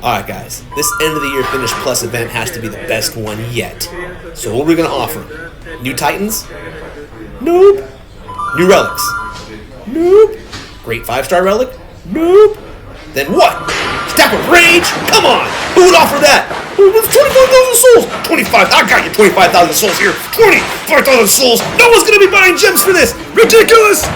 Alright guys, this end of the year Finish Plus event has to be the best one yet. So what are we going to offer? New Titans? Nope. New Relics? Nope. Great 5-star Relic? Nope. Then what? Staff of Rage? Come on! Who would offer that? 25,000 souls! 25, I got you 25,000 souls here! 25,000 souls! No one's going to be buying gems for this! Ridiculous!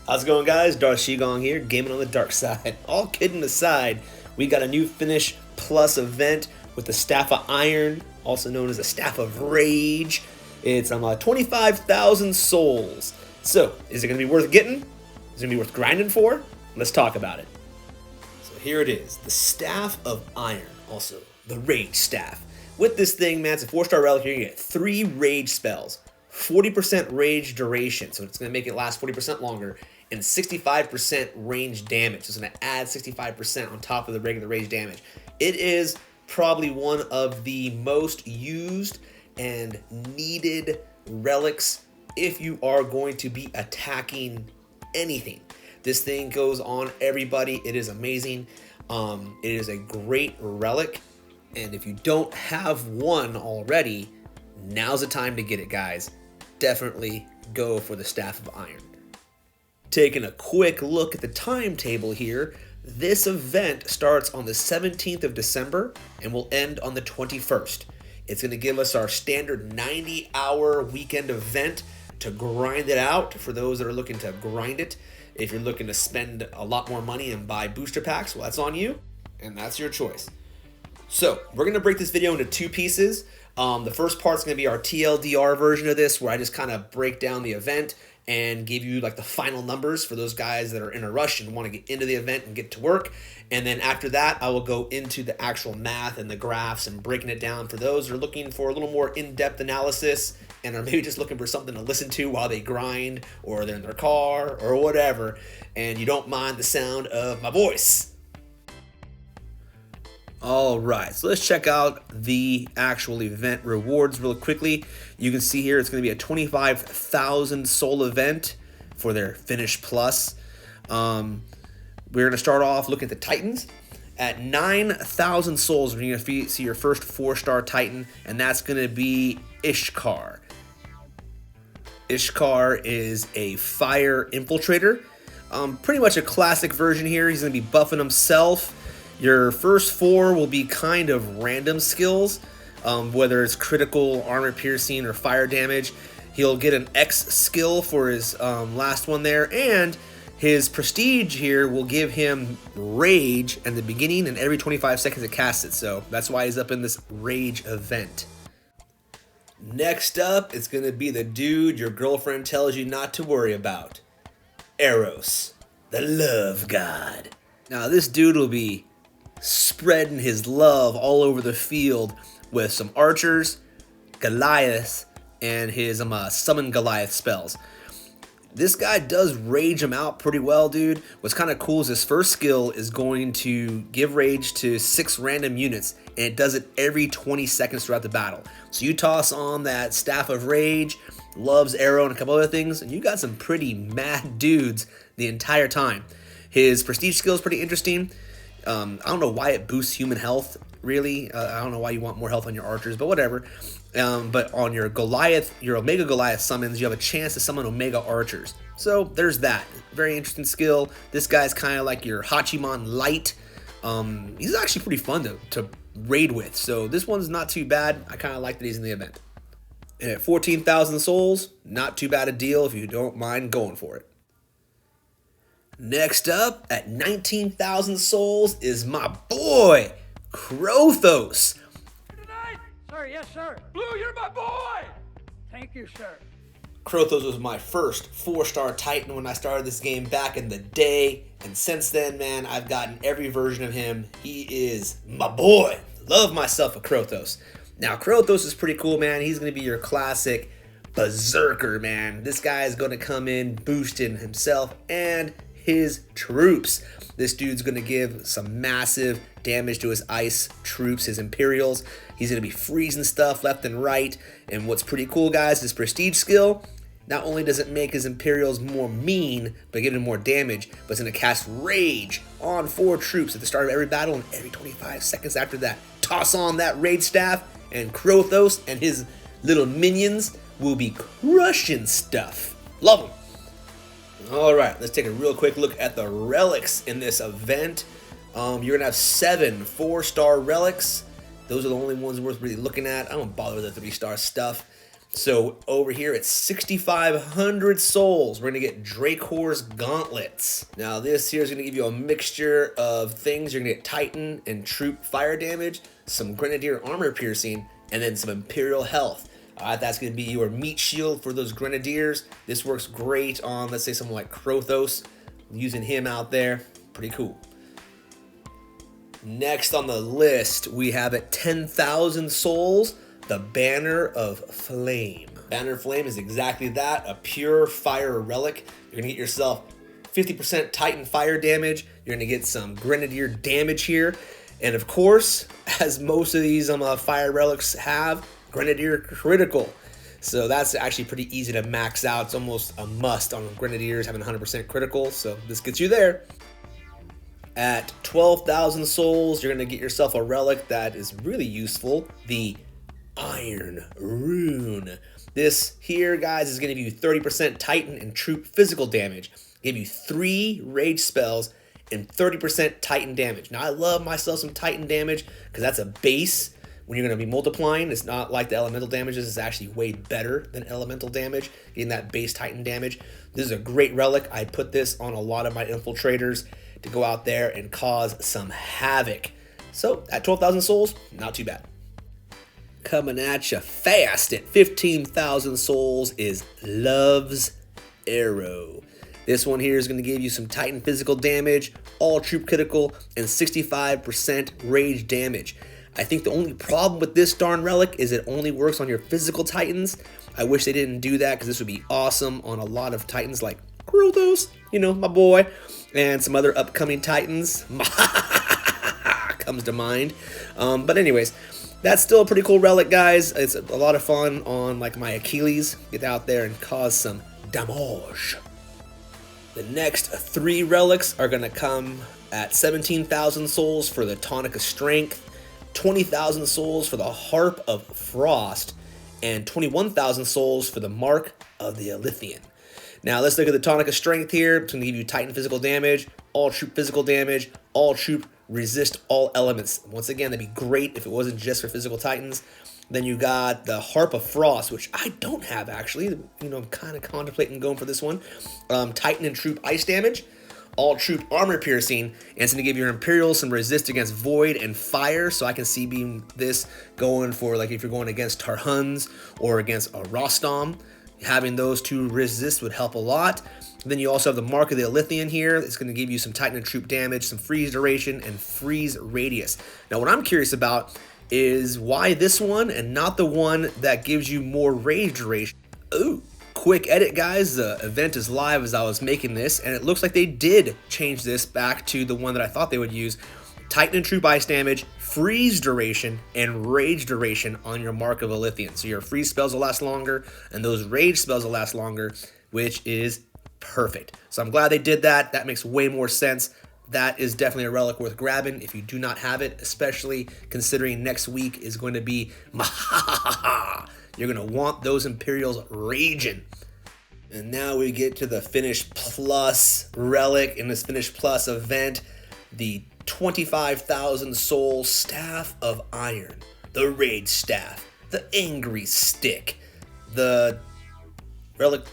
How's it going, guys? Darth Shigong here, gaming on the dark side. All kidding aside, we got a new Finish Plus event with the Staff of Iron, also known as the Staff of Rage. It's 25,000 souls. So, is it going to be worth getting? Is it going to be worth grinding for? Let's talk about it. So here it is, the Staff of Iron, also the Rage Staff. With this thing, man, it's a 4-star relic. You're going to get 3 Rage spells, 40% Rage duration, so it's going to make it last 40% longer, and 65% range damage. So it's going to add 65% on top of the regular rage damage. It is probably one of the most used and needed relics if you are going to be attacking anything. This thing goes on everybody. It is amazing. It is a great relic, and if you don't have one already, now's the time to get it, guys. Definitely go for the Staff of Iron. Taking a quick look at the timetable here, this event starts on the 17th of December and will end on the 21st. It's going to give us our standard 90-hour weekend event to grind it out for those that are looking to grind it. If you're looking to spend a lot more money and buy booster packs, well, that's on you, and that's your choice. So, we're going to break this video into 2 pieces. The first part's going to be our TLDR version of this, where I just kind of break down the event and give you like the final numbers for those guys that are in a rush and want to get into the event and get to work. And then after that, I will go into the actual math and the graphs and breaking it down for those that are looking for a little more in-depth analysis and are maybe just looking for something to listen to while they grind or they're in their car or whatever, and you don't mind the sound of my voice. All right, so let's check out the actual event rewards real quickly. You can see here it's going to be a 25,000 soul event for their Finish Plus. We're going to start off looking at the Titans. At 9,000 souls, you're going to see your first 4-star Titan, and that's going to be Ishkar. Ishkar is a fire infiltrator. Pretty much a classic version here. He's going to be buffing himself. Your first 4 will be kind of random skills, whether it's critical, armor piercing, or fire damage. He'll get an X skill for his last one there, and his prestige here will give him rage in the beginning and every 25 seconds it casts it, so that's why he's up in this rage event. Next up, it's going to be the dude your girlfriend tells you not to worry about. Eros, the love god. Now this dude will be spreading his love all over the field with some archers, Goliath, and his summon Goliath spells. This guy does rage him out pretty well, dude. What's kind of cool is his first skill is going to give rage to 6 random units, and it does it every 20 seconds throughout the battle. So you toss on that Staff of Rage, Love's Arrow, and a couple other things, and you got some pretty mad dudes the entire time. His prestige skill is pretty interesting. I don't know why it boosts human health, really. I don't know why you want more health on your archers, but whatever. But on your Goliath, your Omega Goliath summons, you have a chance to summon Omega archers. So there's that. Very interesting skill. This guy's kind of like your Hachiman Light. He's actually pretty fun to raid with. So this one's not too bad. I kind of like that he's in the event. And at 14,000 souls, not too bad a deal if you don't mind going for it. Next up, at 19,000 souls, is my boy, Krothos. Tonight, sir, yes, sir. Blue, you're my boy. Thank you, sir. Krothos was my first 4-star Titan when I started this game back in the day, and since then, man, I've gotten every version of him. He is my boy. Love myself a Krothos. Now, Krothos is pretty cool, man. He's going to be your classic berserker, man. This guy is going to come in boosting himself and his troops. This dude's going to give some massive damage to his ice troops, his Imperials. He's going to be freezing stuff left and right. And what's pretty cool, guys, his prestige skill, not only does it make his Imperials more mean, but give them more damage, but it's going to cast Rage on 4 troops at the start of every battle and every 25 seconds after that. Toss on that Rage Staff, and Krothos and his little minions will be crushing stuff. Love them. Alright, let's take a real quick look at the relics in this event. You're going to have 7 4-star relics. Those are the only ones worth really looking at. I don't bother with the 3-star stuff. So over here it's 6,500 souls. We're going to get Dracor's Gauntlets. Now this here is going to give you a mixture of things. You're going to get Titan and Troop fire damage, some Grenadier armor piercing, and then some Imperial health. That's going to be your meat shield for those Grenadiers. This works great on, let's say, someone like Krothos. Using him out there, pretty cool. Next on the list, we have at 10,000 souls, the Banner of Flame. Banner of Flame is exactly that, a pure fire relic. You're going to get yourself 50% Titan fire damage. You're going to get some Grenadier damage here. And of course, as most of these fire relics have, Grenadier critical. So that's actually pretty easy to max out. It's almost a must on Grenadiers having 100% critical. So this gets you there. At 12,000 souls, you're going to get yourself a relic that is really useful. The Iron Rune. This here, guys, is going to give you 30% Titan and Troop physical damage. Give you 3 rage spells and 30% Titan damage. Now, I love myself some Titan damage because that's a base. When you're going to be multiplying, it's not like the elemental damages. It's actually way better than elemental damage, getting that base Titan damage. This is a great relic. I put this on a lot of my infiltrators to go out there and cause some havoc. So at 12,000 souls, not too bad. Coming at you fast at 15,000 souls is Love's Arrow. This one here is going to give you some Titan physical damage, all troop critical, and 65% rage damage. I think the only problem with this darn relic is it only works on your physical Titans. I wish they didn't do that because this would be awesome on a lot of Titans like Krothos, you know, my boy, and some other upcoming Titans. Comes to mind. But anyways, that's still a pretty cool relic, guys. It's a lot of fun on like my Achilles. Get out there and cause some damage. The next 3 relics are going to come at 17,000 souls for the Tonic of Strength, 20,000 souls for the Harp of Frost, and 21,000 souls for the Mark of the Alithian. Now let's look at the Tonic of Strength here. It's going to give you Titan physical damage, all troop physical damage, all troop resist all elements. Once again, that'd be great if it wasn't just for physical Titans. Then you got the Harp of Frost, which I don't have actually. You know, I'm kind of contemplating going for this one. Titan and troop ice damage, all troop armor piercing, and it's going to give your Imperials some resist against void and fire. So I can see being this going for like if you're going against Tarhuns or against a Rostom, having those 2 resist would help a lot. Then you also have the Mark of the Alithian here. It's going to give you some Titan and troop damage, some freeze duration, and freeze radius. Now what I'm curious about is why this one and not the one that gives you more rage duration. Ooh, quick edit, guys. The event is live as I was making this, and it looks like they did change this back to the one that I thought they would use. Titan and troop ice damage, freeze duration, and rage duration on your Mark of Alithian. So your freeze spells will last longer, and those rage spells will last longer, which is perfect. So I'm glad they did that. That makes way more sense. That is definitely a relic worth grabbing if you do not have it, especially considering next week is going to be you're going to want those Imperials raging. And now we get to the Finish Plus relic in this Finish Plus event, the 25,000 soul Staff of Iron, the Rage Staff, the Angry Stick, the relic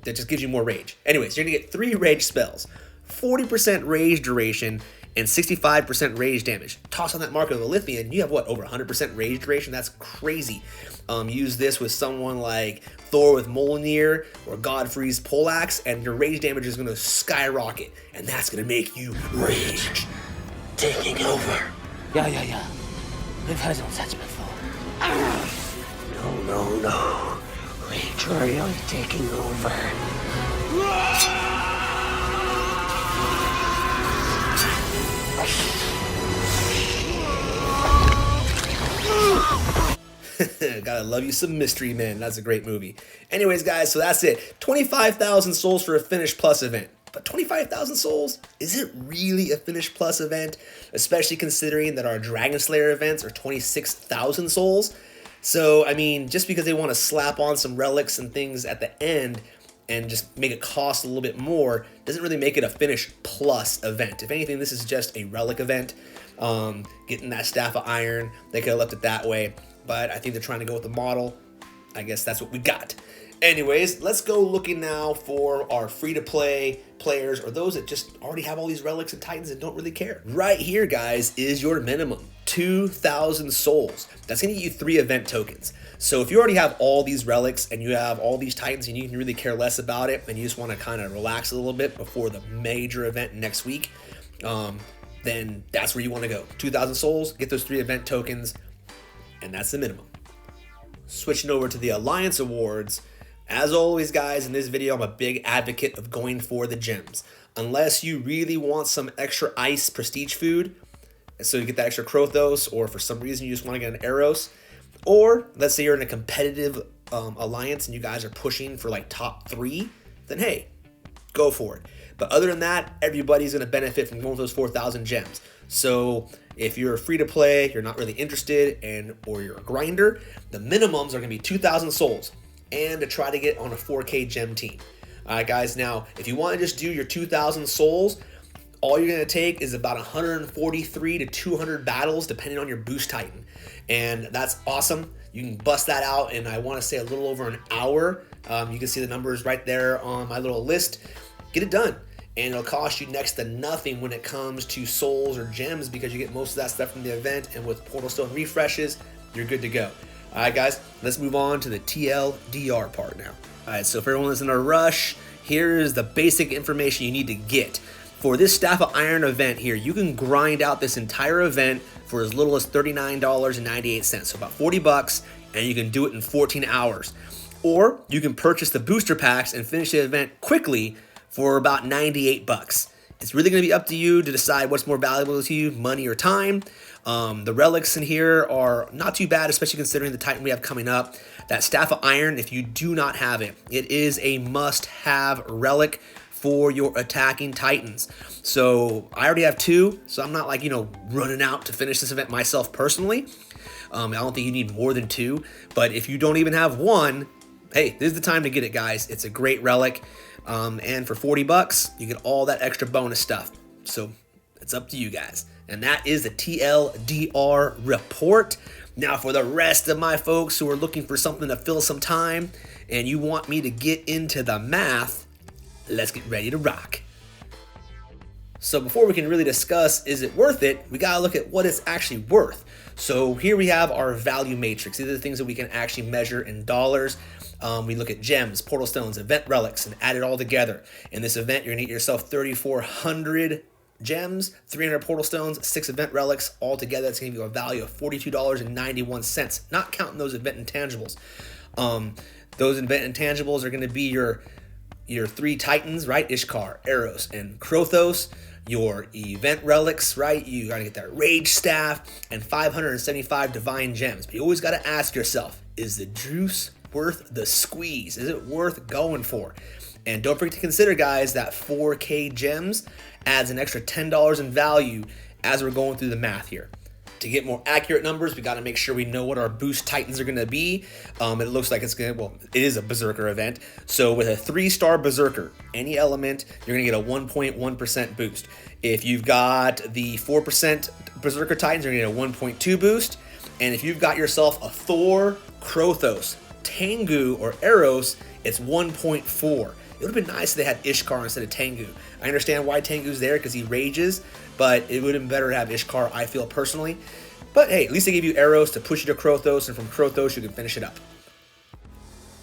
that just gives you more rage. Anyways, you're going to get 3 rage spells, 40% rage duration, and 65% rage damage. Toss on that Mark of the Alithian, you have what, over 100% rage duration? That's crazy. Use this with someone like Thor with Mjolnir or Godfrey's Poleaxe, and your rage damage is going to skyrocket, and that's going to make you rage. Taking over. Yeah. We've heard of such before. No. Rage really taking over. Gotta love you some Mystery Men. That's a great movie. Anyways, guys, so that's it. 25,000 souls for a Finish Plus event. But 25,000 souls? Is it really a Finish Plus event? Especially considering that our Dragon Slayer events are 26,000 souls. So, I mean, just because they want to slap on some relics and things at the end and just make it cost a little bit more doesn't really make it a Finish Plus event. If anything, this is just a relic event. Getting that Staff of Iron, they could have left it that way. But I think they're trying to go with the model. I guess that's what we got. Anyways, let's go looking now for our free-to-play players or those that just already have all these relics and titans and don't really care. Right here, guys, is your minimum, 2,000 souls. That's going to get you 3 event tokens. So if you already have all these relics and you have all these titans and you can really care less about it and you just want to kind of relax a little bit before the major event next week, then that's where you want to go. 2,000 souls, get those 3 event tokens, and that's the minimum. Switching over to the Alliance Awards. As always, guys, in this video, I'm a big advocate of going for the gems. Unless you really want some extra ice prestige food, so you get that extra Krothos, or for some reason you just want to get an Eros, or let's say you're in a competitive alliance and you guys are pushing for like top 3, then hey, go for it. But other than that, everybody's going to benefit from going for those 4,000 gems. So if you're free to play, you're not really interested, or you're a grinder, the minimums are going to be 2,000 souls. And to try to get on a 4K gem team. Alright guys, now if you want to just do your 2,000 souls, all you're going to take is about 143 to 200 battles depending on your boost titan. And that's awesome. You can bust that out in, I want to say, a little over an hour. You can see the numbers right there on my little list. Get it done. And it'll cost you next to nothing when it comes to souls or gems because you get most of that stuff from the event, and with Portal Stone refreshes, you're good to go. Alright guys, let's move on to the TLDR part now. Alright, so for everyone that's in a rush, here's the basic information you need to get. For this Staff of Iron event here, you can grind out this entire event for as little as $39.98, so about 40 bucks, and you can do it in 14 hours. Or you can purchase the booster packs and finish the event quickly for about 98 bucks. It's really going to be up to you to decide what's more valuable to you, money or time. The relics in here are not too bad, especially considering the Titan we have coming up. That Staff of Iron, if you do not have it, it is a must-have relic for your attacking Titans. So I already have 2, so I'm not like, running out to finish this event myself personally. I don't think you need more than 2, but if you don't even have 1, hey, this is the time to get it, guys. It's a great relic. And for 40 bucks, you get all that extra bonus stuff. So it's up to you guys. And that is the TLDR report. Now for the rest of my folks who are looking for something to fill some time and you want me to get into the math, let's get ready to rock. So before we can really discuss, is it worth it, we gotta look at what it's actually worth. So here we have our value matrix. These are the things that we can actually measure in dollars. We look at gems, portal stones, event relics, and add it all together. In this event, you're gonna get yourself 3,400 gems, 300 portal stones, 6 event relics. All together, that's gonna give you a value of $42.91, not counting those event intangibles. Those event intangibles are gonna be your 3 titans, right? Ishkar, Eros, and Krothos. Your event relics, right? You gotta get that rage staff and 575 divine gems. But you always gotta ask yourself, is the juice worth the squeeze? Is it worth going for? And don't forget to consider, guys, that 4K gems adds an extra $10 in value as we're going through the math here. To get more accurate numbers, we got to make sure we know what our boost titans are going to be. It looks like it's going to, well, it is a berserker event. So with a 3-star berserker, any element, you're going to get a 1.1% boost. If you've got the 4% berserker titans, you're going to get a 1.2 boost. And if you've got yourself a Thor, Krothos, Tengu, or Eros, it's 1.4. It would have been nice if they had Ishkar instead of Tengu. I understand why Tengu's there because he rages, but it would have been better to have Ishkar, I feel personally. But hey, at least they gave you Eros to push you to Krothos, and from Krothos you can finish it up.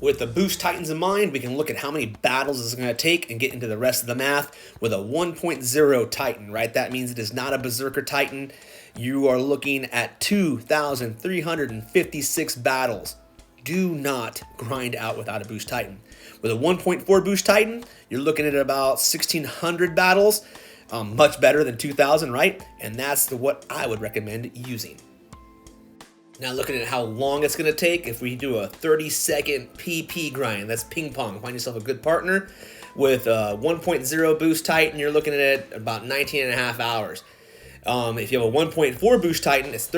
With the boost titans in mind, we can look at how many battles it's going to take and get into the rest of the math. With a 1.0 titan, right? That means it is not a berserker titan. You are looking at 2,356 battles. Do not grind out without a boost titan. With a 1.4 boost titan, you're looking at about 1,600 battles. Much better than 2,000, right? And that's what I would recommend using. Now looking at how long it's going to take, if we do a 30-second PP grind, that's ping pong. Find yourself a good partner with a 1.0 boost Titan, you're looking at about 19 and a half hours. If you have a 1.4 boost Titan, it's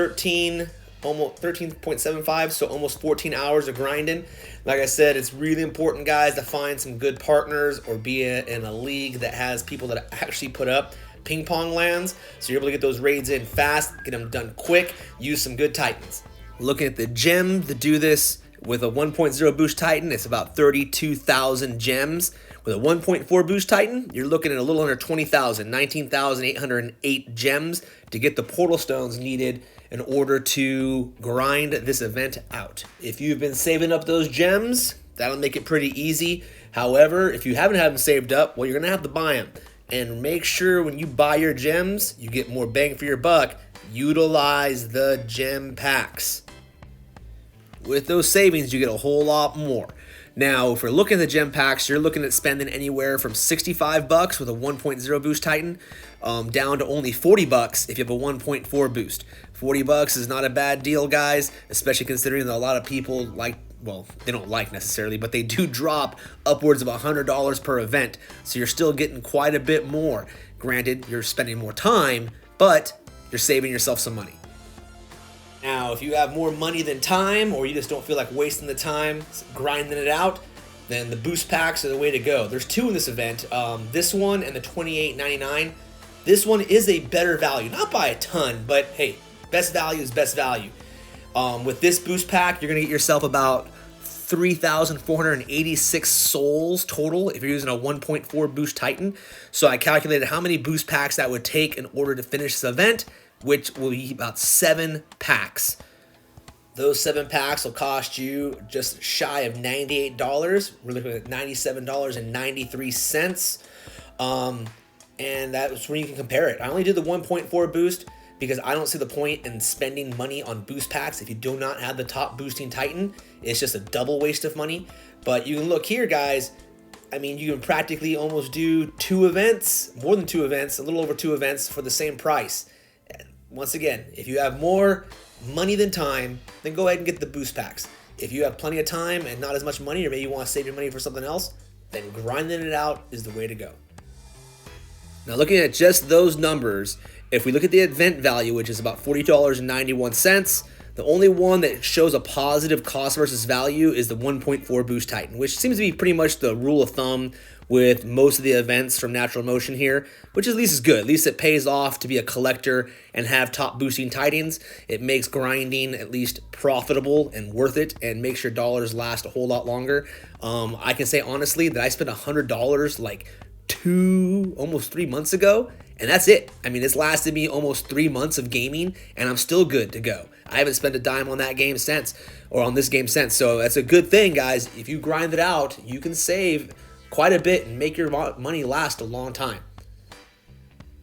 almost 13.75, so almost 14 hours of grinding. Like I said, it's really important, guys, to find some good partners or be in a league that has people that actually put up ping pong lands, so you're able to get those raids in fast, get them done quick, use some good Titans. Looking at the gem to do this with a 1.0 boost Titan, it's about 32,000 gems. With a 1.4 boost Titan, you're looking at a little under 20,000, 19,808 gems to get the portal stones needed in order to grind this event out. If you've been saving up those gems, that'll make it pretty easy. However, if you haven't had them saved up, well, you're gonna have to buy them. And make sure when you buy your gems, you get more bang for your buck. Utilize the gem packs. With those savings, you get a whole lot more. Now, if we're looking at the gem packs, you're looking at spending anywhere from $65 with a 1.0 boost Titan, down to only $40 if you have a 1.4 boost. $40 is not a bad deal, guys, especially considering that a lot of people they don't like necessarily, but they do drop upwards of $100 per event, so you're still getting quite a bit more. Granted, you're spending more time, but you're saving yourself some money. Now, if you have more money than time, or you just don't feel like wasting the time grinding it out, then the boost packs are the way to go. There's two in this event, this one and the $28.99. This one is a better value, not by a ton, but hey, best value is best value. With this boost pack, you're going to get yourself about 3,486 souls total if you're using a 1.4 boost Titan. So I calculated how many boost packs that would take in order to finish this event, which will be about 7 packs. Those 7 packs will cost you just shy of $98. We're looking at $97.93. And that's where you can compare it. I only did the 1.4 boost because I don't see the point in spending money on boost packs if you do not have the top boosting Titan. It's just a double waste of money. But you can look here, guys. I mean, you can practically almost do 2 events, more than 2 events, a little over 2 events for the same price. And once again, if you have more money than time, then go ahead and get the boost packs. If you have plenty of time and not as much money, or maybe you want to save your money for something else, then grinding it out is the way to go. Now, looking at just those numbers, if we look at the event value, which is about $40.91, the only one that shows a positive cost versus value is the 1.4 boost Titan, which seems to be pretty much the rule of thumb with most of the events from Natural Motion here, which at least is good. At least it pays off to be a collector and have top boosting Titans. It makes grinding at least profitable and worth it, and makes your dollars last a whole lot longer. I can say honestly that I spent $100 like almost 3 months ago, and that's it. I mean, it's lasted me almost 3 months of gaming, and I'm still good to go. I haven't spent a dime on that game since, or on this game since, so that's a good thing, guys. If you grind it out, you can save quite a bit and make your money last a long time.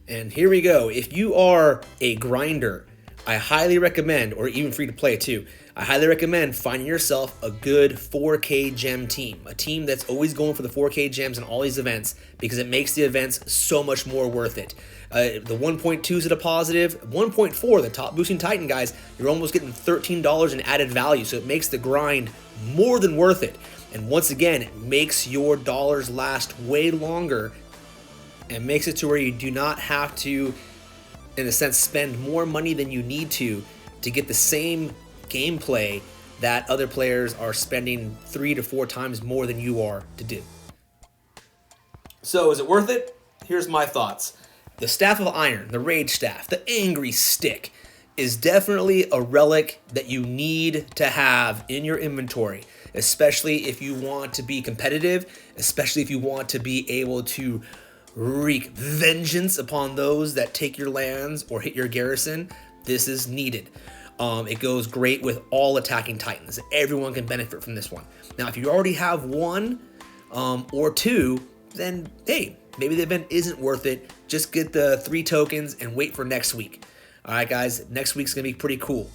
And here we go. If you are a grinder, I highly recommend, or even free to play too, I highly recommend finding yourself a good 4K gem team. A team that's always going for the 4K gems in all these events, because it makes the events so much more worth it. The 1.2 is at a positive. 1.4, the top boosting Titan, guys, you're almost getting $13 in added value, so it makes the grind more than worth it. And once again, it makes your dollars last way longer and makes it to where you do not have to, in a sense, spend more money than you need to get the same gameplay that other players are spending 3 to 4 times more than you are to do. So is it worth it? Here's my thoughts. The Staff of Iron, the Rage Staff, the Angry Stick is definitely a relic that you need to have in your inventory, especially if you want to be competitive, especially if you want to be able to wreak vengeance upon those that take your lands or hit your garrison. This is needed. It goes great with all attacking Titans. Everyone can benefit from this one. Now, if you already have 1 or 2, then hey, maybe the event isn't worth it. Just get the 3 tokens and wait for next week. All right, guys, next week's gonna be pretty cool.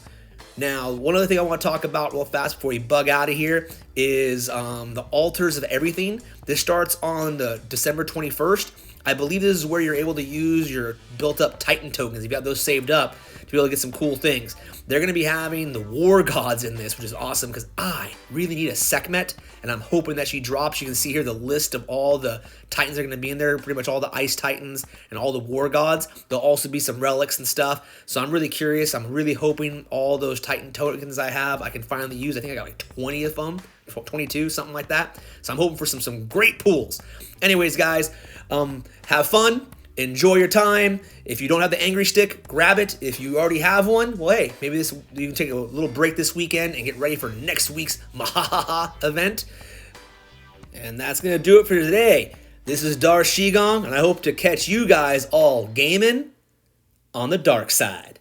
Now, one other thing I want to talk about real fast before we bug out of here is the Altars of Everything. This starts on the December 21st. I believe this is where you're able to use your built-up Titan tokens. You've got those saved up to be able to get some cool things. They're going to be having the War Gods in this, which is awesome because I really need a Sekhmet, and I'm hoping that she drops. You can see here the list of all the Titans that are going to be in there, pretty much all the Ice Titans and all the War Gods. There'll also be some relics and stuff, so I'm really curious. I'm really hoping all those Titan tokens I have, I can finally use. I think I got like 20 of them, 22, something like that. So I'm hoping for some great pools. Anyways, guys, have fun. Enjoy your time. If you don't have the angry stick, grab it. If you already have one, well, hey, maybe you can take a little break this weekend and get ready for next week's Mahaha event. And that's going to do it for today. This is Darth Shigong, and I hope to catch you guys all gaming on the dark side.